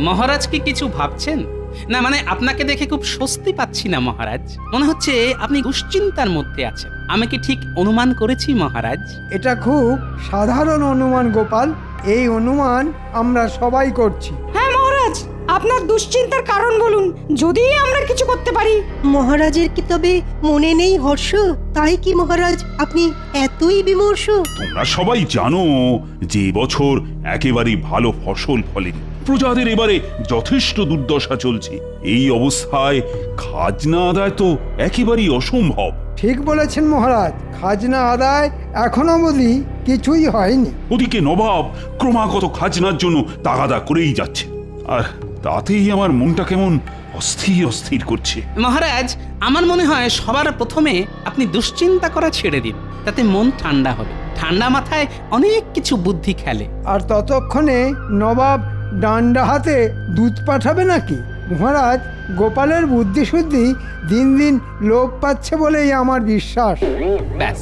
মহারাজ কি কিছু ভাবছেন? না মানে আপনাকে দেখে খুব স্বস্তি পাচ্ছি না মহারাজ, মনে হচ্ছে আপনি দুশ্চিন্তার মধ্যে আছেন। আমি কি ঠিক অনুমান করেছি মহারাজ? এটা খুব সাধারণ অনুমান গোপাল, এই অনুমান আমরা সবাই করছি। হ্যাঁ মহারাজ, আপনার দুশ্চিন্তার কারণ বলুন, যদি আমরা কিছু করতে পারি। মহারাজের কি তবে মনে নেই হর্ষ? তাই কি মহারাজ আপনি এতই বিমর্ষ? তোমরা সবাই জানো যে এবছর একেবারেই ভালো ফসল ফলেনি, প্রজাদের এবারে যথেষ্ট দুর্দশা চলছে। এই অবস্থায় খাজনা আদায় তো একেবারেই অসম্ভব। ঠিক বলেছেন মহারাজ, খাজনা আদায় এখনো অবধি কিছুই হয়নি। ওদিকে নবাব ক্রমাগত খাজনার জন্য তাগাদা করেই যাচ্ছে, আর তাতেই আমার মনটা কেমন অস্থির অস্থির করছে। মহারাজ, আমার মনে হয় সবার প্রথমে আপনি দুশ্চিন্তা করা ছেড়ে দিন, তাতে মন ঠান্ডা হবে। ঠান্ডা মাথায় অনেক কিছু বুদ্ধি খেলে। আর ততক্ষণে নবাব ডান্ডা হাতে দুধ পাঠাবে নাকি? মহারাজ, গোপালের বুদ্ধিশুদ্ধি দিন দিন লোপ পাচ্ছে বলেই আমার বিশ্বাস। ব্যাস,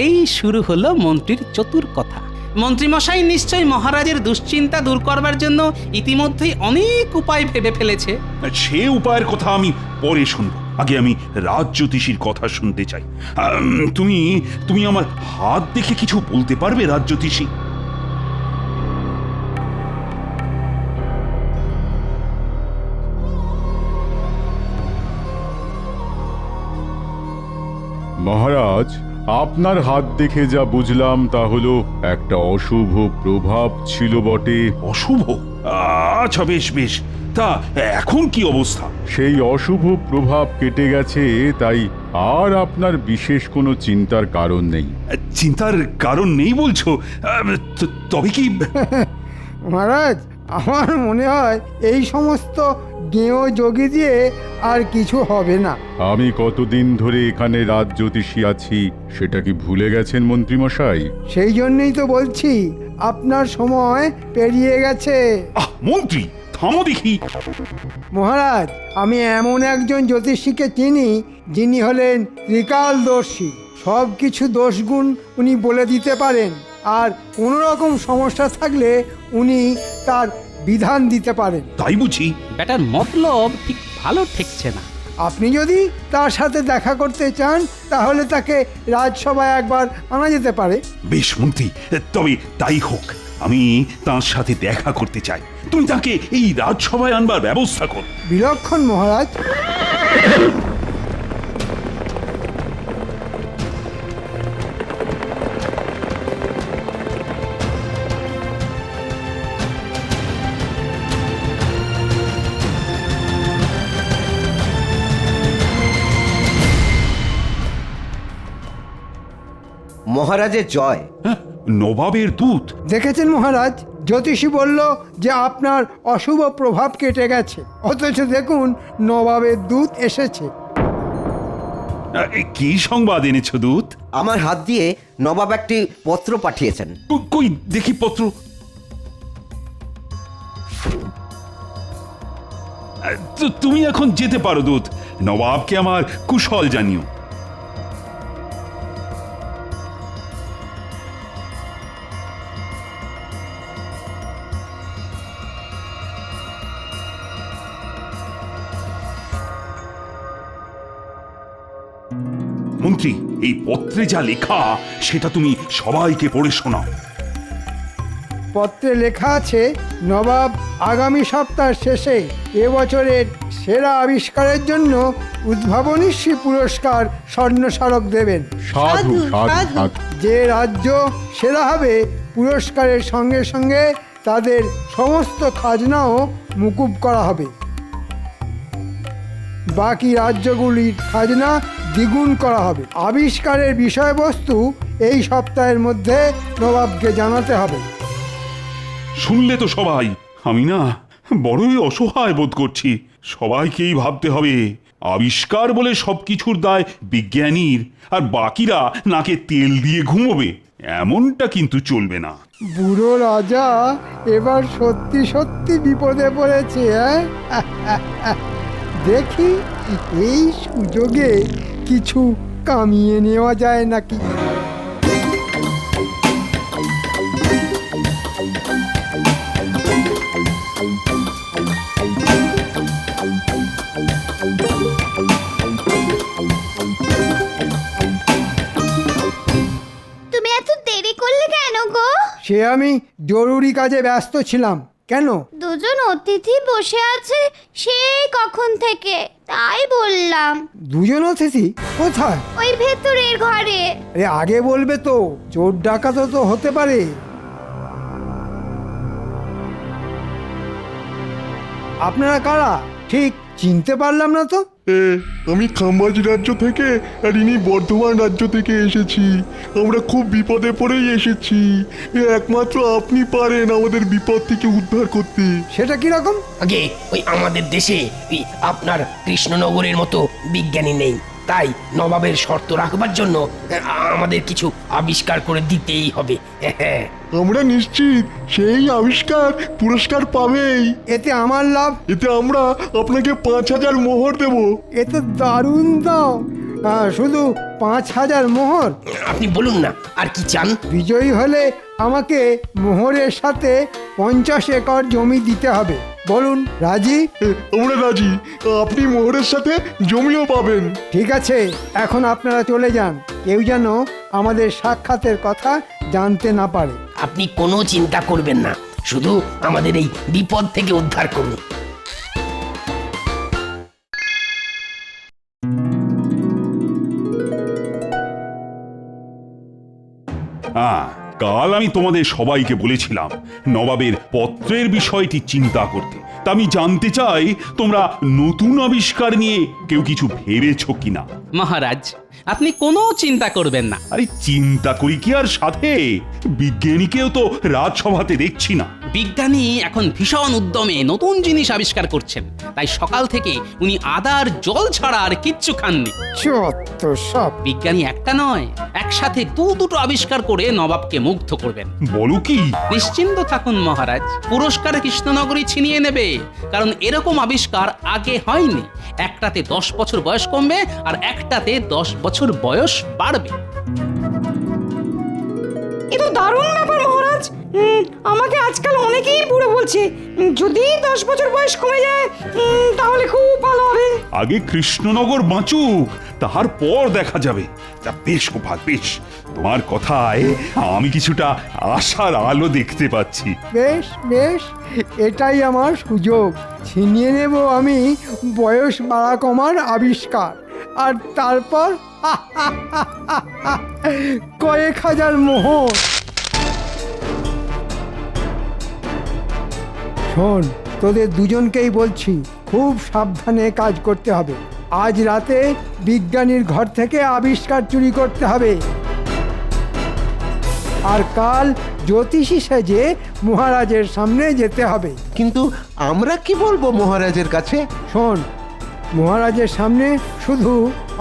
এই শুরু হলো মন্ত্রীর চতুর কথা। মন্ত্রীমশাই নিশ্চয়ই মহারাজের দুশ্চিন্তা দূর করবার জন্য ইতিমধ্যেই অনেক উপায় ভেবে ফেলেছে। সে উপায়ের কথা আমি পরে শুনব, আগে আমি রাজজ্যোতিষীর কথা শুনতে চাই। তুমি তুমি আমার হাত দেখে কিছু বলতে পারবে রাজজ্যোতিষী? মহারাজ, আপনার হাত দেখে যা বুঝলাম তা হলো একটা অশুভ প্রভাব ছিল বটে। অশুভ? আচ্ছা, বেশ বেশ, তা এখন কি অবস্থা? সেই অশুভ প্রভাব কেটে গেছে, তাই আর আপনার বিশেষ কোনো চিন্তার কারণ নেই। চিন্তার কারণ নেই বলছো? তবে কি? মহারাজ, আমার মনে হয় এই সমস্ত গেঁয়ো যোগী দিয়ে আর কিছু হবে না। আমি কতদিন ধরে এখানে রাজজ্যোতিষী আছি সেটা কি ভুলে গেছেন মন্ত্রীমশাই? সেই জন্যই তো বলছি, আপনার সময় পেরিয়ে গেছে। মন্ত্রী, থামো দেখি। মহারাজ, আমি এমন একজন জ্যোতিষীকে চিনি যিনি হলেন ত্রিকালদর্শী। সব কিছু দোষগুণ উনি বলে দিতে পারেন, আর কোনো রকম সমস্যা থাকলে উনি তার বিধান দিতে পারেন। তাই বুঝি? ব্যাটার মতলব ঠিক ভালো ঠেকছে না। আপনি যদি তার সাথে দেখা করতে চান তাহলে তাকে রাজসভায় একবার আনা যেতে পারে। বেশ মন্ত্রী, তবে তাই হোক। আমি তার সাথে দেখা করতে চাই। তুমি তাকে এই রাজসভায় আনবার ব্যবস্থা কর। বিলক্ষণ মহারাজ। মহারাজের জয়। হ্যাঁ, নবাবের দূত। দেখেছেন মহারাজ, জ্যোতিষী বলল যে আপনার অশুভ প্রভাব কেটে গেছে, অথচ দেখুন নবাবের দূত এসেছে। কি সংবাদ এনেছো দূত? আমার হাত দিয়ে নবাব একটি পত্র পাঠিয়েছেন। কই দেখি পত্র। তুমি এখন যেতে পারো দূত। নবাবকে আমার কুশল জানিও। মন্ত্রী, এই পত্রে যা লেখা সেটা তুমি সবাইকে পড়ে শোনাও। পত্রে লেখা আছে, নবাব আগামী সপ্তাহ শেষে এবছরের সেরা আবিষ্কারের জন্য উদ্ভাবনীশ্রী পুরস্কার স্বর্ণস্মারক দেবেন। সাধু সাধু সাধু। সাধু। যে রাজ্য সেরা হবে পুরস্কারের সঙ্গে সঙ্গে তাদের সমস্ত খাজনাও মুকুব করা হবে। বাকি রাজ্যগুলির খাজনা দ্বিগুণ করা হবে। আবিষ্কারের বিষয়বস্তু এই সপ্তাহের মধ্যে নবাবকে জানাতে হবে। শুনলে তো সবাই? আমি না বড়ই অসহায় বোধ করছি। সবাইকেই ভাবতে হবে আবিষ্কার বলে সবকিছুর দায় বিজ্ঞানীর, আর বাকিরা নাকে তেল দিয়ে ঘুমোবে। এমনটা কিন্তু চলবে না। বুড়ো রাজা এবার সত্যি সত্যি বিপদে পড়েছে। দেখি এই সুযোগে কিছু কামিয়ে নেওয়া যায় নাকি। কেন গো? সে আমি জরুরি কাজে ব্যস্ত ছিলাম। কেন? দুজন অতিথি বসে আছে সেই কখন থেকে, তাই বললাম। দুজন অতিথি কোথায়? ওই ভেতরের ঘরে। আরে আগে বলবে তো, চোর ডাকাতও তো হতে পারে। আপনারা কারা ঠিক চিনতে পারলাম না তো। আমি খাম্বাজ রাজ্য থেকে আর ইনি বর্ধমান রাজ্য থেকে এসেছি। আমরা খুব বিপদে পড়েই এসেছি। একমাত্র আপনি পারেন আমাদের বিপদ থেকে উদ্ধার করতে। সেটা কিরকম? আগে ওই আমাদের দেশে ওই আপনার কৃষ্ণনগরের মতো বিজ্ঞানী নেই, তাই নবাবের শর্ত রাখবার জন্য আমাদের কিছু আবিষ্কার করে দিতেই হবে। হ্যাঁ, আমরা নিশ্চিত সেই আবিষ্কার পুরস্কার পাবেই। এতে আমার লাভ? এতে আমরা আপনাকে 5,000 মোহর দেব। এ তো দারুণ দাম। শুধু 5,000 মোহর? আপনি বলুন না আর কি চান। বিজয়ী হলে আমাকে মোহরের সাথে 50 একর জমি দিতে হবে। বলুন, রাজি? আমরা রাজি। আপনি মোহরের সাথে জমিও পাবেন। ঠিক আছে, এখন আপনারা চলে যান। কেউ যেন আমাদের সাক্ষাতের কথা জানতে না পারে। আপনি কোনো চিন্তা করবেন না, শুধু আমাদের এই বিপদ থেকে উদ্ধার করুন। কাল আমি তোমাদের সবাইকে বলেছিলাম নবাবের পত্রের বিষয়টি চিন্তা করতে। তা আমি জানতে চাই তোমরা নতুন আবিষ্কার নিয়ে কেউ কিছু ভেবেছো কিনা। মহারাজ, আপনি কোনো চিন্তা করবেন না। আরে চিন্তা করি কি আর সাথে, বিজ্ঞানীকেও তো রাজসভাতে দেখছি না। বিজ্ঞানী এখন ভীষণ উদ্যমে নতুন জিনিস আবিষ্কার করছেন, তাই সকাল থেকে উনি আদার জল ছাড়া আর কিচ্ছু খাননি। চত্ব সব। বিজ্ঞানী একটা নয়, একসাথে দুটো আবিষ্কার করে নবাবকে মুগ্ধ করবেন। বলো কি? নিশ্চিন্ত থাকুন মহারাজ, পুরস্কার কৃষ্ণনগরী ছিনিয়ে নেবে, কারণ এরকম আবিষ্কার আগে হয়নি। একটাতে 10 বছর বয়স কমবে আর একটাতে 10 বছর বয়স বাড়বে। এ তো দারুণ ব্যাপার মহারাজ। আমাকে আজকাল অনেকেই বুড়ো বলছে। যদি 10 বছর বয়স কমে যায় তাহলে খুব ভালো হবে। আগে কৃষ্ণনগর বাঁচুক, তারপর দেখা যাবে। তা বেশ গোপাল, বেশ। তোমার কথায় আমি কিছুটা আশার আলো দেখতে পাচ্ছি। বেশ বেশ, এটাই আমার সুযোগ। ছিনিয়ে নেব আমি বয়স বাড়া কমার আবিষ্কার, আর তারপর কয়েক হাজার মোহর। শোন, তোদের দুজনকেই বলছি, খুব সাবধানে কাজ করতে হবে। আজ রাতে বিজ্ঞানীর ঘর থেকে আবিষ্কার চুরি করতে হবে, আর কাল জ্যোতিষী সেজে মহারাজের সামনে যেতে হবে। কিন্তু আমরা কি বলবো মহারাজের কাছে? শোন, মহারাজের সামনে শুধু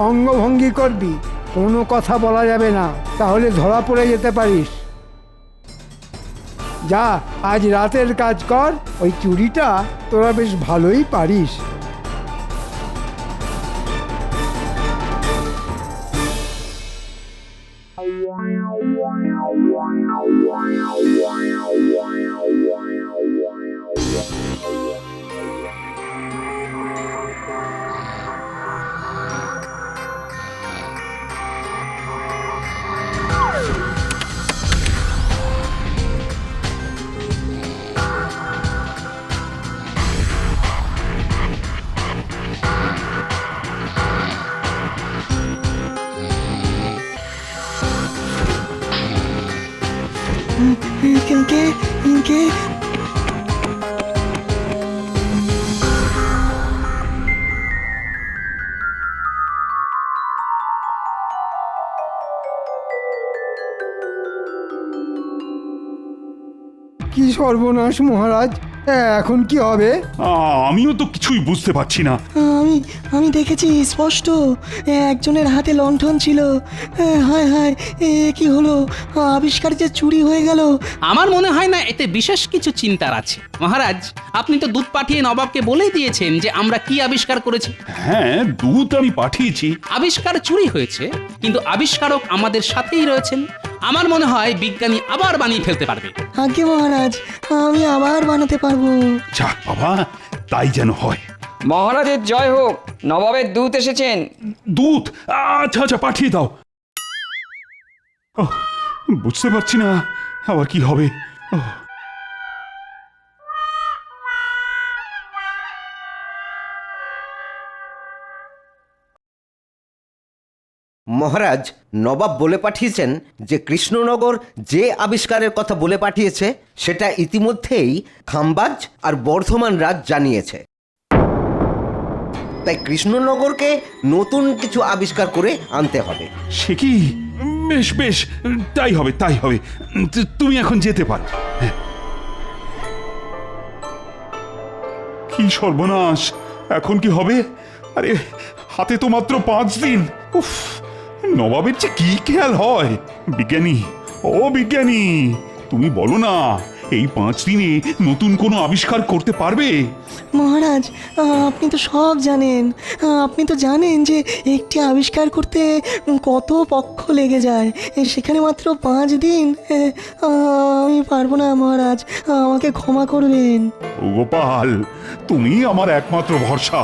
অঙ্গভঙ্গি করবি, কোনো কথা বলা যাবে না, তাহলে ধরা পড়ে যেতে পারিস। যা, আজ রাতের কাজ কর। ওই চুরিটা তোরা বেশ ভালোই পারিস। কে কি সর্বনাশ মহারাজ, এখন কি হবে? আমিও তো কিছুই বুঝতে পারছি না। আমি দেখেছি স্পষ্ট, একজনের হাতে লণ্ঠন ছিল। হায় হায়, কি হলো? আবিষ্কার যে চুরি হয়ে গেল। আমার মনে হয় না এতে বিশেষ কিছু চিন্তার আছে। মহারাজ, আপনি তো দূত পাঠিয়ে নবাবকে বলে দিয়েছেন যে আমরা কি আবিষ্কার করেছি। হ্যাঁ, দূত আমি পাঠিয়েছি। আবিষ্কার চুরি হয়েছে, কিন্তু আবিষ্কারক আমাদের সাথেই রয়েছেন। আমার মনে হয় বিজ্ঞানী আবার বানিয়ে ফেলতে পারবে। আজ্ঞে মহারাজ, আমি আবার বানাতে পারবো। যাক বাবা, তাই যেন হয়। মহারাজের জয় হোক, নবাবের দূত এসেছেন। দূত? আচ্ছা আচ্ছা, পাঠিয়ে দাও। বুঝতে পারছি না আবার কি হবে। ওহ, মহারাজ, নবাব বলে পাঠিয়েছেন যে কৃষ্ণনগর যে আবিষ্কারের কথা বলে পাঠিয়েছে সেটা ইতিমধ্যেই খাম্বাজ আর বর্ধমান রাজ জানিয়েছে। তাই কৃষ্ণনগরকে নতুন কিছু আবিষ্কার করে আনতে হবে। সে কি? বেশ বেশ, তাই হবে তাই হবে। তুমি এখন যেতে পারো। হ্যাঁ। কি সর্বনাশ, এখন কি হবে? আরে হাতে তো মাত্র 5 দিন। উফ, নবাবের যে কি খেয়াল হয়। বিজ্ঞানী, ও বিজ্ঞানী, তুমি বলো না এই 5 দিনে নতুন কোনো আবিষ্কার করতে পারবে? মহারাজ, আপনি তো সব জানেন। আপনি তো জানেন যে একটি আবিষ্কার করতে কত পক্ষ লেগে যায়, সেখানে মাত্র 5 দিন। আমি পারবো না মহারাজ, আমাকে ক্ষমা করবেন। ও গোপাল, তুমি আমার একমাত্র ভরসা।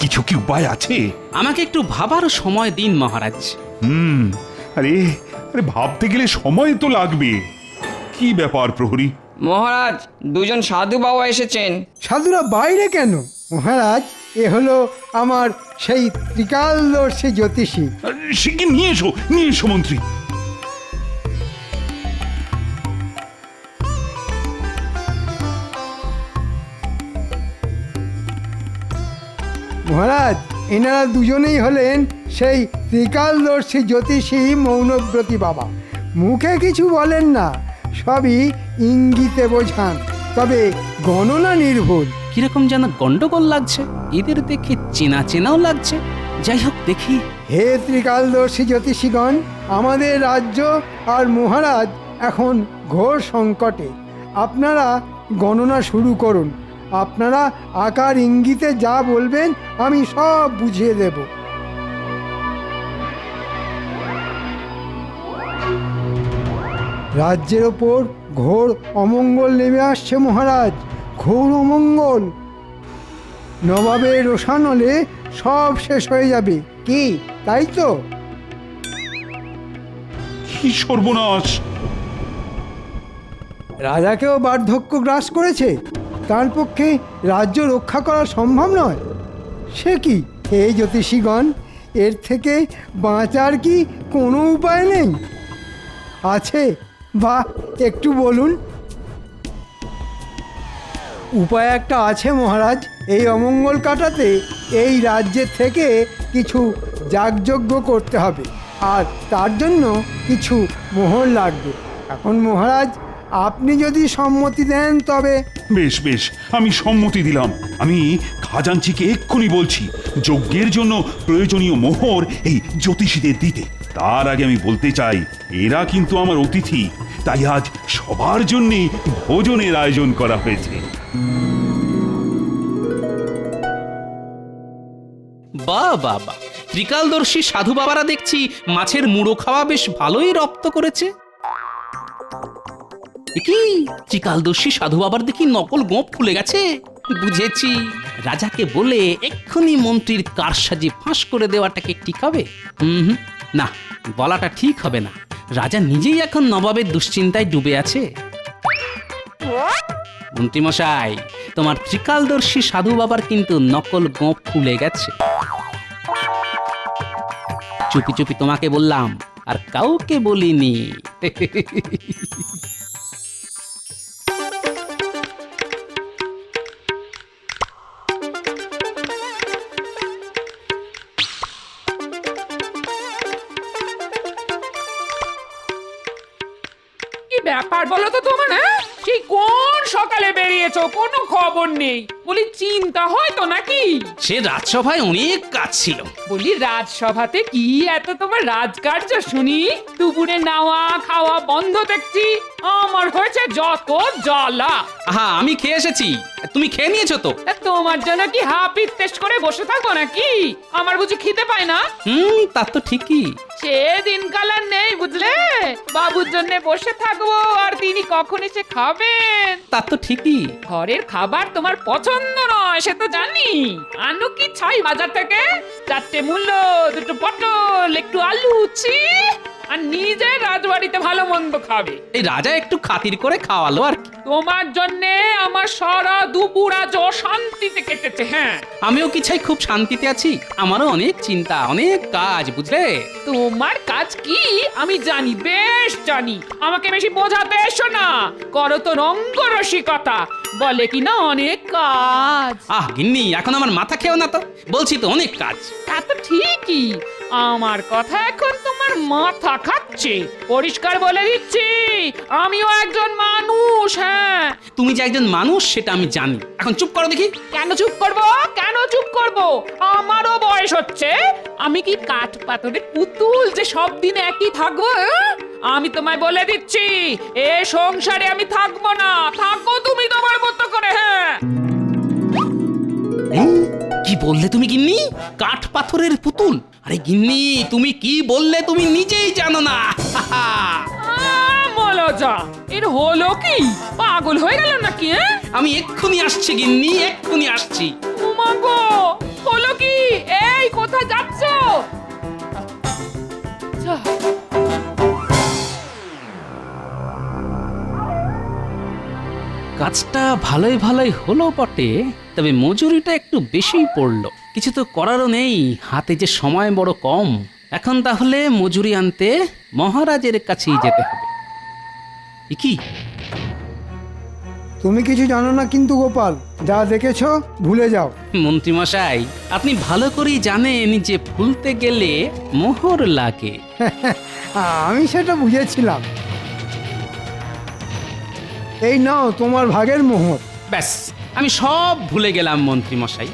কিছু কি উপায় আছে? আমাকে একটু ভাবার সময় দিন মহারাজ। আরে আরে ভাবতে গেলে সময় তো লাগবে। কি ব্যাপার প্রহরী? মহারাজ, দুজন সাধু বাবা এসেছেন। সাধুরা বাইরে কেন মহারাজ? এ হলো আমার সেই ত্রিকালদর্শী জ্যোতিষী। সে কি, নিয়ে এসো মন্ত্রী। মহারাজ, এনারা দুজনেই হলেন সেই ত্রিকালদর্শী জ্যোতিষী মৌনব্রতী বাবা। মুখে কিছু বলেন না, সবই ইঙ্গিতে বোঝান, তবে গণনা নির্ভুল। কিরকম যেন গন্ডগোল লাগছে, এদের দেখে চেনা চেনাও লাগছে। যাই হোক দেখি। হে ত্রিকালদর্শী জ্যোতিষীগণ, আমাদের রাজ্য আর মহারাজ এখন ঘোর সংকটে। আপনারা গণনা শুরু করুন। আপনারা আকার ইঙ্গিতে যা বলবেন আমি সব বুঝিয়ে দেব। রাজ্যের ওপর ঘোর অমঙ্গল নেমে আসছে মহারাজ, ঘোর অমঙ্গল। নবাবের রোষানলে সব শেষ হয়ে যাবে। কি তাই তো? কি সর্বনাশ! রাজাকেও বার্ধক্য গ্রাস করেছে, তার পক্ষে রাজ্য রক্ষা করা সম্ভব নয়। সে কি হে জ্যোতিষীগণ, এর থেকে বাঁচার কি কোনো উপায় নেই? আছে বা একটু বলুন। উপায় একটা আছে মহারাজ। এই অমঙ্গল কাটাতে এই রাজ্যের থেকে কিছু যাগযজ্ঞ করতে হবে, আর তার জন্য কিছু মোহর লাগবে। এখন মহারাজ, আপনি যদি সম্মতি দেন তবে। বেশ বেশ, আমি সম্মতি দিলাম। আমি খাজাঞ্চিকে এক্ষুনি বলছি যজ্ঞের জন্য প্রয়োজনীয় মোহর এই জ্যোতিষীদের দিতে। তার আগে আমি বলতে চাই, এরা কিন্তু আমার অতিথি, তাই আজ সবার জন্য ভোজনের আয়োজন করা হয়েছে। বাহ বাহ বাহ, ত্রিকালদর্শী সাধু বাবারা দেখছি মাছের মুড়ো খাওয়া বেশ ভালোই রপ্ত করেছে। কি ত্রিকালদর্শী সাধু বাবার দেখি নকল গোঁপ খুলে গেছে। বুঝেছি, রাজাকে বলে এক্ষুনি মন্ত্রীর কারসাজি ফাঁস করে দেওয়াটাকে ঠিক হবে? না, বলাটা ঠিক হবে না। রাজা নিজেই এখন নবাবের দুশ্চিন্তায় ডুবে আছে। মন্ত্রীমশাই, তোমার ত্রিকালদর্শী সাধু বাবার কিন্তু নকল গোঁপ খুলে গেছে। চুপি চুপি তোমাকে বললাম, আর কাউকে বলিনি। ব্যাপার বলো তো তোমার? হ্যাঁ, সেই কোন সকালে বেরিয়েছো, কোনো খবর নেই। বলি চিন্তা হয় তো নাকি? সে রাজসভায় অনেক কাজ ছিল। বলি রাজসভাতে কি এত তোমার রাজকার্য শুনি? দুপুরে নাওয়া খাওয়া বন্ধ দেখছি। আমার হয়েছে যত জ্বালা। আহা, আমি খেয়ে এসেছি, তুমি খেয়ে নিয়েছো তো? তোমার জন্য কি হাপিস টেস্ট করে বসে থাকবো নাকি? আমার বুঝি খিদে পায় না? তা তো ঠিকই। সে দিনকাল আর নেই বুঝলে। বাবুর জন্য বসে থাকবো আর তিনি কখন এসে খাবেন। তা তো ঠিকই। ঘরের খাবার তোমার পছন্দ নয় সে তো জানি। আনু কি ছাই বাজার থেকে? 4টে মূল্য, 2টো পটল, একটু আলু, ছি আর নিজে রাজবাড়িতে ভালো মন্দ খাবে। এই রাজা একটু খাতির করে খাওয়ালো আর কি। তোমার জন্যে আমার সারা দুপুর আজ অশান্তিতে কেটেছে। হ্যাঁ, আমিও কি চাই খুব শান্তিতে আছি? আমারও অনেক চিন্তা, অনেক কাজ, বুঝলে? তোমার কাজ কি আমি জানি, বেশ জানি। আমাকে বেশি বোঝাতে এসো না, করো তো রঙ্গরসিকতা, বলে কি না অনেক কাজ। গিন্নি, এখন আমার মাথা খেও না তো, বলছি তো অনেক কাজ। তা তো ঠিকই, আমার কথা এখন তোমার মাথা খাচ্ছে। পরিষ্কার বলে দিচ্ছি, আমিও একজন মানুষ। হ্যাঁ, তুমি যে একজন মানুষ সেটা আমি জানি। এখন চুপ করো দেখি। কেন চুপ করব? কেন চুপ করব? আমারও বয়স হচ্ছে। আমি কি কাঠ পাথরের পুতুল যে সব দিন একই থাকবো? আমি তোমায় বলে দিচ্ছি, এ সংসারে আমি থাকবো না। থাকো তুমি তোমার মতো করে। হ্যাঁ, কি বললে তুমি গিন্নি? কাঠ পাথরের পুতুল? আরে গিন্নি, তুমি কি বললে তুমি নিজেই জানো না। মলজা, এর হলো কি? পাগল হয়ে গেল নাকি? আমি এক্ষুনি আসছি গিন্নি, এক্ষুনি আসছি। উমাগো, হলো কি? এই কোথায় যাচ্ছ? কাজটা ভালোই ভালোই হলো বটে, তবে মজুরিটা একটু বেশিই পড়লো। কিছু তো করারও নেই, হাতে যে সময় বড় কম। এখন তাহলে মজুরি আনতে মহারাজের কাছেই যেতে হবে। কি? তুমি কিছু জানো না কিন্তু গোপাল, যা দেখেছো ভুলে যাও। মন্ত্রীমশাই, আপনি ভালো করেই জানেন যে ভুলতে গেলে মোহর লাগে। আমি সেটা বুঝেছিলাম। এই নাও তোমার ভাগের মোহর। ব্যাস, আমি সব ভুলে গেলাম মন্ত্রীমশাই।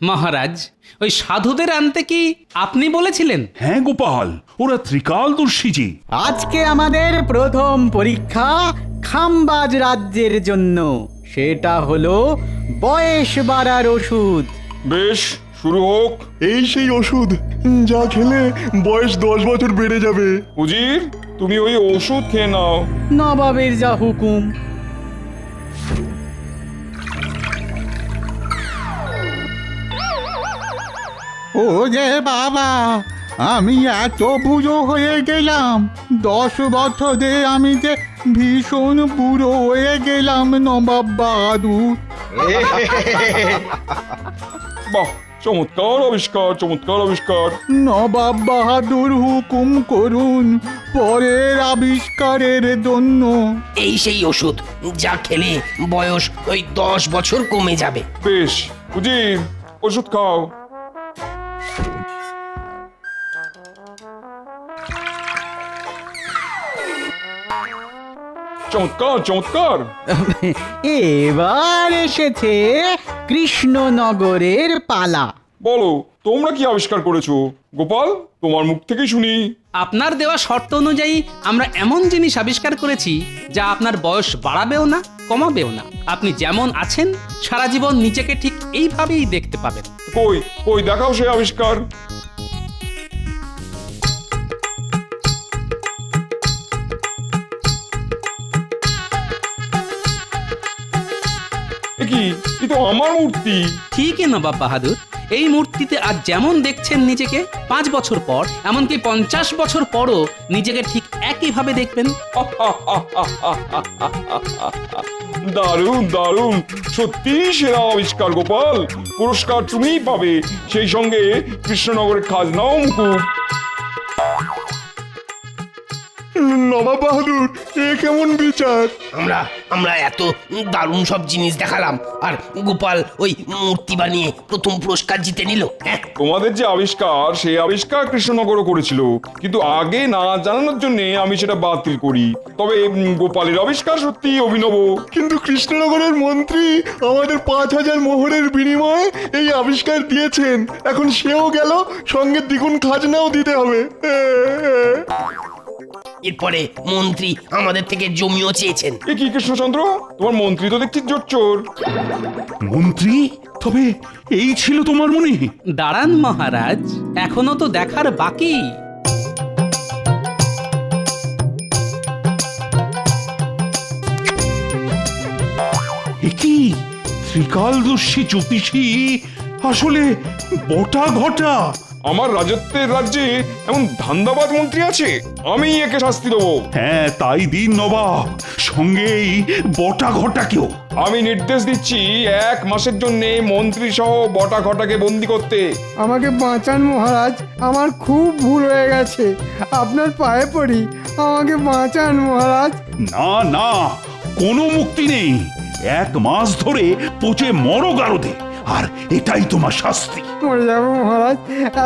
মহারাজ, ওই সাধুদের আনতে কি আপনি বলেছিলেন? হ্যাঁ গোপাল, ওরা ত্রিকালদর্শী যে। আজকে আমাদের প্রথম পরীক্ষা খাম্বাজ রাজ্যের জন্য। সেটা হলো বয়স বাড়ার ওষুধ। বেশ, শুরু হোক। এই সেই ওষুধ যা খেলে বয়স 10 বছর বেড়ে যাবে। উজির, তুমি ওই ওষুধ খেয়ে নাও। নবাবের যা হুকুম। ও যে বাবা, আমি এত বুড়ো হয়ে গেলাম। 10 বছরে আমি যে ভীষণ বুড়ো হয়ে গেলাম নবাব বাহাদুর। বাহ, চমৎকার আবিষ্কার, চমৎকার আবিষ্কার। নবাব বাহাদুর হুকুম করুন পরের আবিষ্কারের জন্য। এই সেই ওষুধ যা খেলে বয়স ওই 10 বছর কমে যাবে। বেশ, উজির, ওষুধ খাও। চমৎকার, চমৎকার। এবার এসেছে কৃষ্ণনগরের পালা। বলো, তোমরা কি আবিষ্কার করেছো? গোপাল, তোমার মুখ থেকে শুনি। আপনার দেওয়া শর্ত অনুযায়ী আমরা এমন জিনিস আবিষ্কার করেছি যা আপনার বয়স বাড়াবেও না, কমাবেও না। আপনি যেমন আছেন সারা জীবন নিজেকে ঠিক এইভাবেই দেখতে পাবেন। কই কই দেখাও সেই আবিষ্কার। কি, এ তো আমার মূর্তি। ঠিকই নবাব বাহাদুর, এই মূর্তিতে আজ যেমন দেখছেন নিজেকে, 5 বছর পর, এমনকি 50 বছর পরও নিজেকে ঠিক একইভাবে দেখবেন। দারুণ, দারুণ, সত্যি সেরা আবিষ্কার গোপাল। পুরস্কার তুমিই পাবে, সেই সঙ্গে কৃষ্ণনগরের খাজনাও মুকুব। নবাব বাহাদুর, এ কেমন বিচার? আমরা এত দারুণ সব জিনিস দেখালাম, আর গোপাল ওই মূর্তি বানিয়ে প্রথম পুরস্কার জিতে নিল। তোমাদের যে আবিষ্কার, সেই আবিষ্কার কৃষ্ণনগরও করেছিল, কিন্তু আগে না জানানোর জন্য আমি সেটা বাতিল করি। তবে গোপালের আবিষ্কার সত্যি অভিনব। কিন্তু কৃষ্ণনগরের মন্ত্রী আমাদের 5000 মোহরের বিনিময়ে এই আবিষ্কার দিয়েছেন। এখন সেও গেল, সঙ্গে দ্বিগুণ খাজনাও দিতে হবে। এরপরে মন্ত্রী আমাদের থেকে জমিও চেয়েছেন। এ কি কৃষ্ণচন্দ্র, তোমার মন্ত্রী তো দেখছি জোচ্চোর। মন্ত্রী? তবে এই ছিল তোমার মনে? দাঁড়ান মহারাজ, এখনো তো দেখার বাকি। কি ত্রিকালদর্শী জ্যোতিষী আসলে বটা ঘটা? আমার রাজত্বের রাজ্যে এমন ধান্দাবাজ মন্ত্রী আছে, আমি একে শাস্তি দেবো। হ্যাঁ তাই দিন নবাব, সঙ্গেই বটা ঘটাকেও। আমি নির্দেশ দিচ্ছি 1 মাসের জন্য মন্ত্রী সহ বটা ঘটাকে বন্দি করতে। আমাকে বাঁচান মহারাজ, আমার খুব ভুল হয়ে গেছে, আপনার পায়ে পড়ি, আমাকে বাঁচান মহারাজ। না না, কোনো মুক্তি নেই। 1 মাস ধরে পচে মরো গারদে, আর এটাই তোমার শাস্তি। মরে যাব মহারাজ,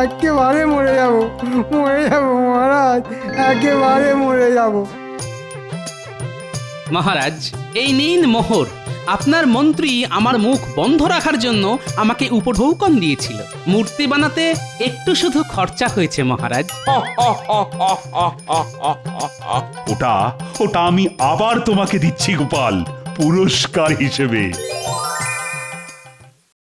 একেবারে মরে যাব, মরে যাব মহারাজ, একেবারে মরে যাব। মহারাজ, এই নিন মোহর। আপনার মন্ত্রী আমার মুখ বন্ধ রাখার জন্য আমাকে উপঢৌকন দিয়েছিল। মূর্তি বানাতে একটু শুধু খরচা হয়েছে মহারাজ। ওটা আমি আবার তোমাকে দিচ্ছি গোপাল, পুরস্কার হিসেবে।